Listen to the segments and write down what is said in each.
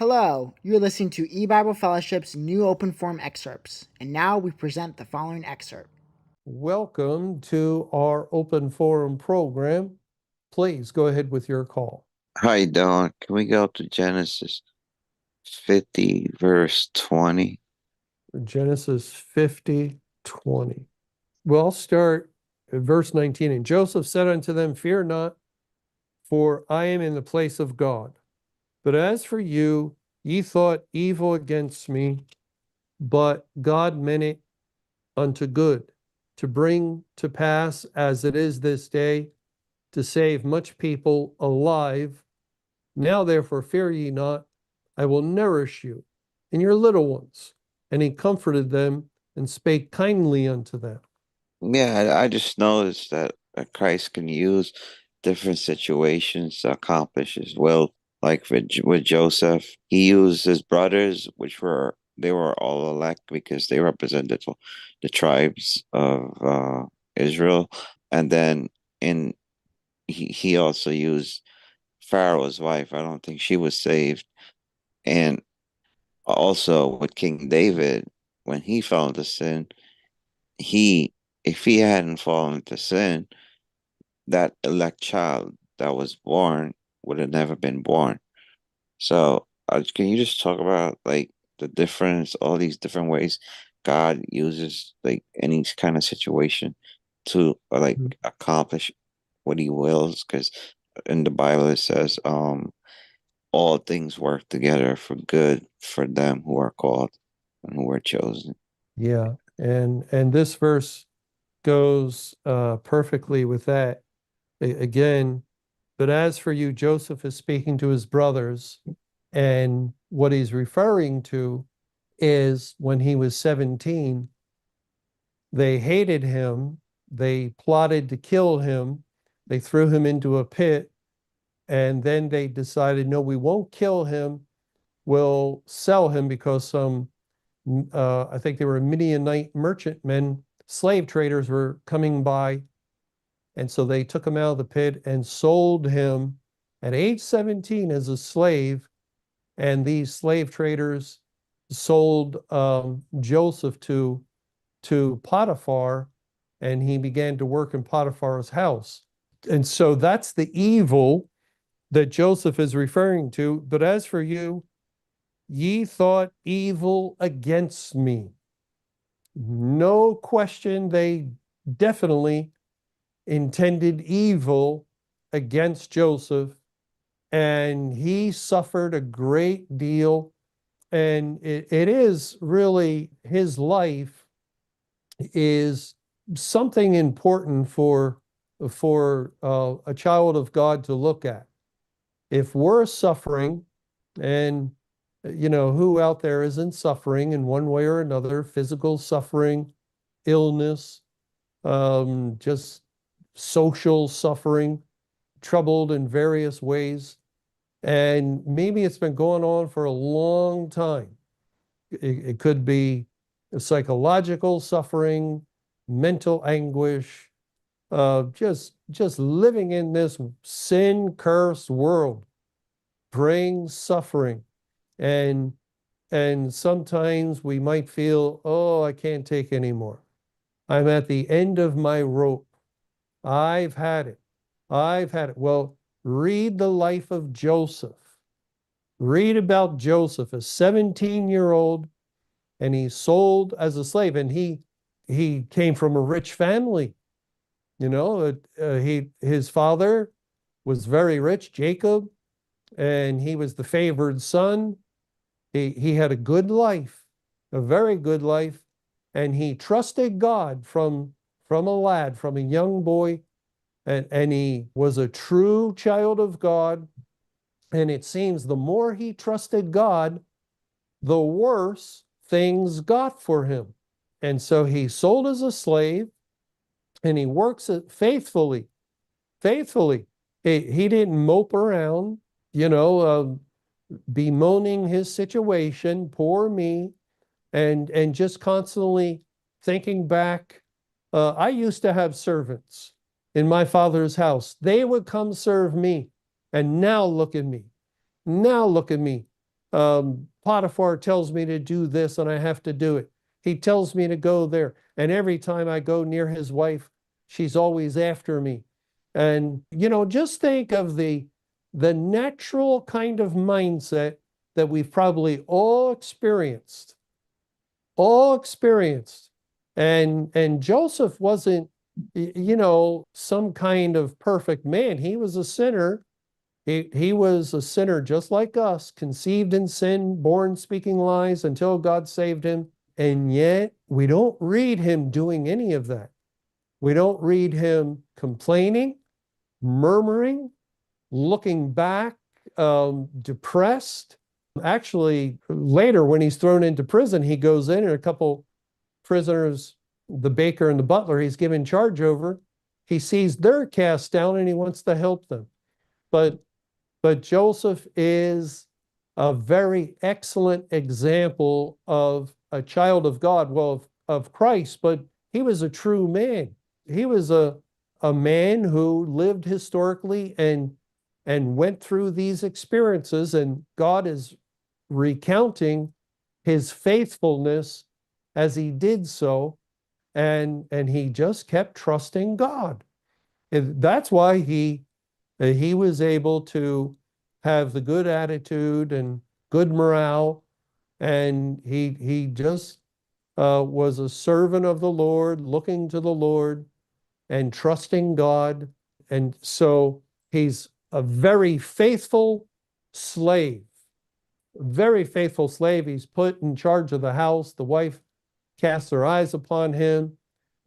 Hello, you're listening to E-Bible Fellowship's new Open Forum Excerpts, and now we present the following excerpt. Welcome to our Open Forum program. Please go ahead with your call. Hi, Don. Can we go to Genesis 50, verse 20? Genesis 50:20. Well, I'll start at verse 19. And Joseph said unto them, Fear not, for I am in the place of God. But as for you, ye thought evil against me, but God meant it unto good, to bring to pass as it is this day, to save much people alive. Now therefore fear ye not, I will nourish you and your little ones. And he comforted them and spake kindly unto them. Yeah, I just noticed that Christ can use different situations to accomplish his will. Like with Joseph, he used his brothers, they were all elect because they represented the tribes of Israel. And then in he also used Pharaoh's wife. I don't think she was saved. And also with King David, when he fell into sin, he if he hadn't fallen into sin, that elect child that was born would have never been born. So, can you just talk about like the difference, all these different ways God uses like any kind of situation to like accomplish what he wills? Because in the Bible it says, all things work together for good for them who are called and who are chosen. Yeah, and this verse goes perfectly with that. Again, but as for you, Joseph is speaking to his brothers, and what he's referring to is when he was 17, they hated him, they plotted to kill him, they threw him into a pit, and then they decided, no, we won't kill him, we'll sell him because some, I think they were Midianite merchantmen, slave traders were coming by. And so they took him out of the pit and sold him at age 17 as a slave. And these slave traders sold Joseph to Potiphar, and he began to work in Potiphar's house. And so that's the evil that Joseph is referring to. But as for you, ye thought evil against me. No question, they definitely intended evil against Joseph, and he suffered a great deal. And it is really, his life is something important for a child of God to look at. If we're suffering, and who out there isn't suffering in one way or another, physical suffering, illness, just social suffering, troubled in various ways. And maybe it's been going on for a long time. It could be psychological suffering, mental anguish, just living in this sin-cursed world brings suffering. And and sometimes we might feel, oh, I can't take anymore. I'm at the end of my rope. I've had it. I've had it. Well, read the life of Joseph. Read about Joseph, a 17-year-old, and he's sold as a slave. And he came from a rich family. His father was very rich, Jacob, and he was the favored son. He had a good life, a very good life, and he trusted God from a lad, from a young boy, and he was a true child of God. And it seems the more he trusted God, the worse things got for him. And so he sold as a slave, and he works it faithfully, faithfully. He didn't mope around, bemoaning his situation, poor me, and just constantly thinking back. I used to have servants in my father's house. They would come serve me, and now look at me. Now look at me. Potiphar tells me to do this and I have to do it. He tells me to go there. And every time I go near his wife, she's always after me. And, just think of the natural kind of mindset that we've probably all experienced. And Joseph wasn't, some kind of perfect man. He was a sinner. He was a sinner just like us, conceived in sin, born speaking lies until God saved him. And yet we don't read him doing any of that. We don't read him complaining, murmuring, looking back, depressed. Actually, later when he's thrown into prison, he goes in and a couple prisoners, the baker and the butler he's given charge over, he sees they're cast down and he wants to help them. But Joseph is a very excellent example of a child of God, well, of Christ, but he was a true man. He was a man who lived historically and went through these experiences, and God is recounting his faithfulness as he did so, and he just kept trusting God. And that's why he was able to have the good attitude and good morale, and he just was a servant of the Lord, looking to the Lord and trusting God. And so he's a very faithful slave, very faithful slave. He's put in charge of the house. The wife casts her eyes upon him,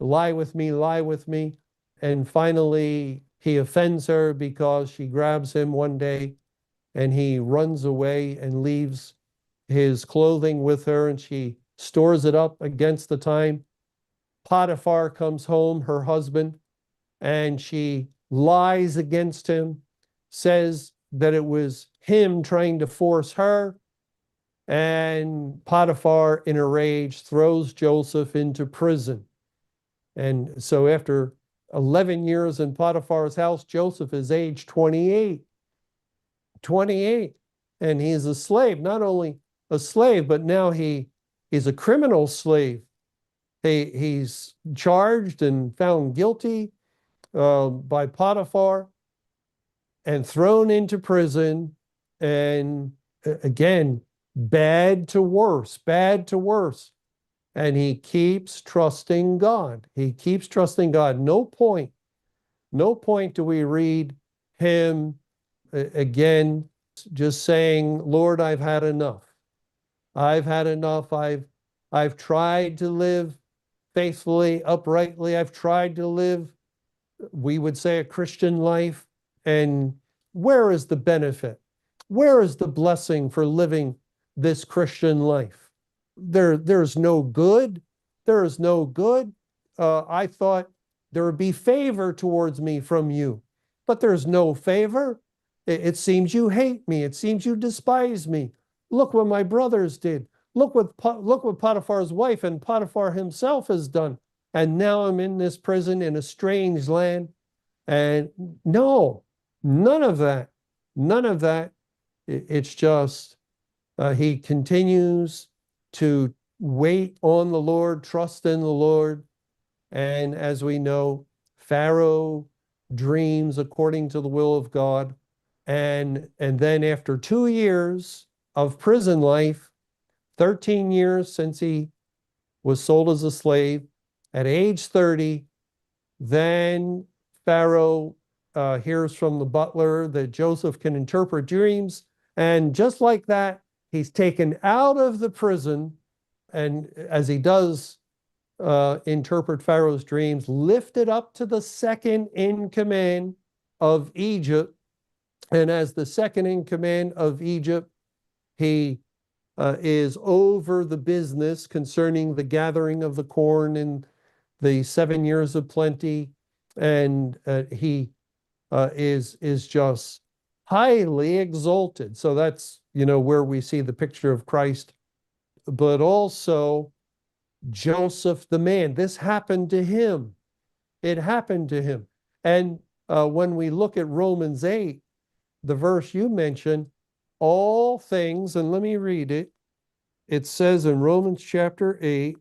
lie with me, lie with me. And finally, he offends her because she grabs him one day and he runs away and leaves his clothing with her, and she stores it up against the time Potiphar comes home, her husband, and she lies against him, says that it was him trying to force her. And Potiphar, in a rage, throws Joseph into prison. And so after 11 years in Potiphar's house, Joseph is age 28. 28. And he's a slave, not only a slave, but now he's a criminal slave. He's charged and found guilty by Potiphar and thrown into prison. And again, bad to worse, bad to worse. And he keeps trusting God. He keeps trusting God. No point do we read him again just saying, Lord, I've had enough. I've had enough. I've tried to live faithfully, uprightly. I've tried to live, we would say, a Christian life. And where is the benefit? Where is the blessing for living this Christian life? There's no good. There is no good. I thought there would be favor towards me from you, but there's no favor. It seems you hate me. It seems you despise me. Look what my brothers did. Look what Potiphar's wife and Potiphar himself has done. And now I'm in this prison in a strange land. And no, none of that. None of that. It's just he continues to wait on the Lord, trust in the Lord. And as we know, Pharaoh dreams according to the will of God. And then after 2 years of prison life, 13 years since he was sold as a slave, at age 30, then Pharaoh hears from the butler that Joseph can interpret dreams. And just like that, he's taken out of the prison. And as he does interpret Pharaoh's dreams, lifted up to the second in command of Egypt. And as the second in command of Egypt, he is over the business concerning the gathering of the corn in the 7 years of plenty. And he is just highly exalted. So that's, where we see the picture of Christ. But also Joseph the man. This happened to him. It happened to him. And when we look at Romans 8, the verse you mentioned, all things, and let me read it. It says in Romans chapter 8,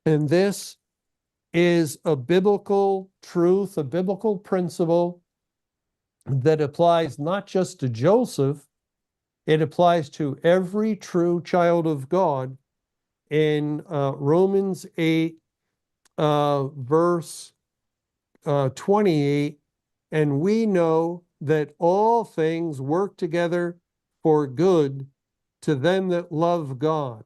and this is a biblical truth, a biblical principle that applies not just to Joseph, it applies to every true child of God. In Romans 8, verse 28, and we know that all things work together for good to them that love God,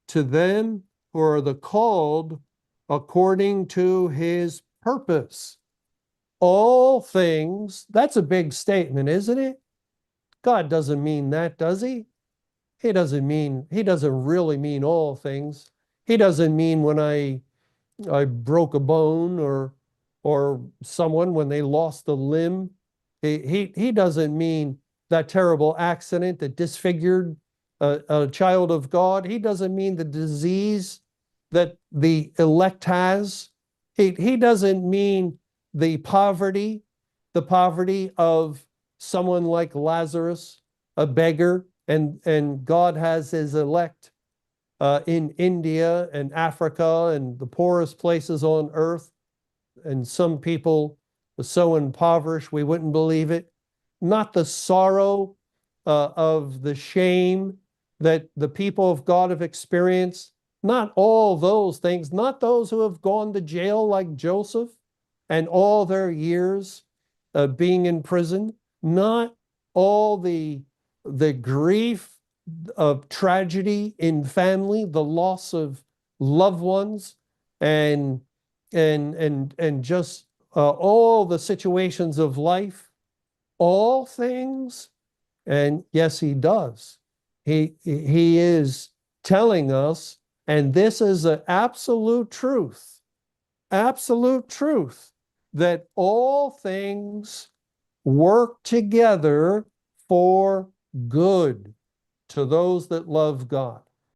to them who are the called according to his purpose. All things, that's a big statement, isn't it? God doesn't mean that, does he? He doesn't really mean all things. He doesn't mean when I broke a bone or someone when they lost a limb. He doesn't mean that terrible accident that disfigured a child of God. He doesn't mean the disease that the elect has. He doesn't mean the poverty of someone like Lazarus, a beggar, and God has his elect in India and Africa and the poorest places on earth. And some people are so impoverished we wouldn't believe it. Not the sorrow of the shame that the people of God have experienced. Not all those things, not those who have gone to jail like Joseph and all their years being in prison. Not all the grief of tragedy in family, the loss of loved ones, and just all the situations of life, all things. And yes, he does. He is telling us, and this is an absolute truth, that all things work together for good to those that love God.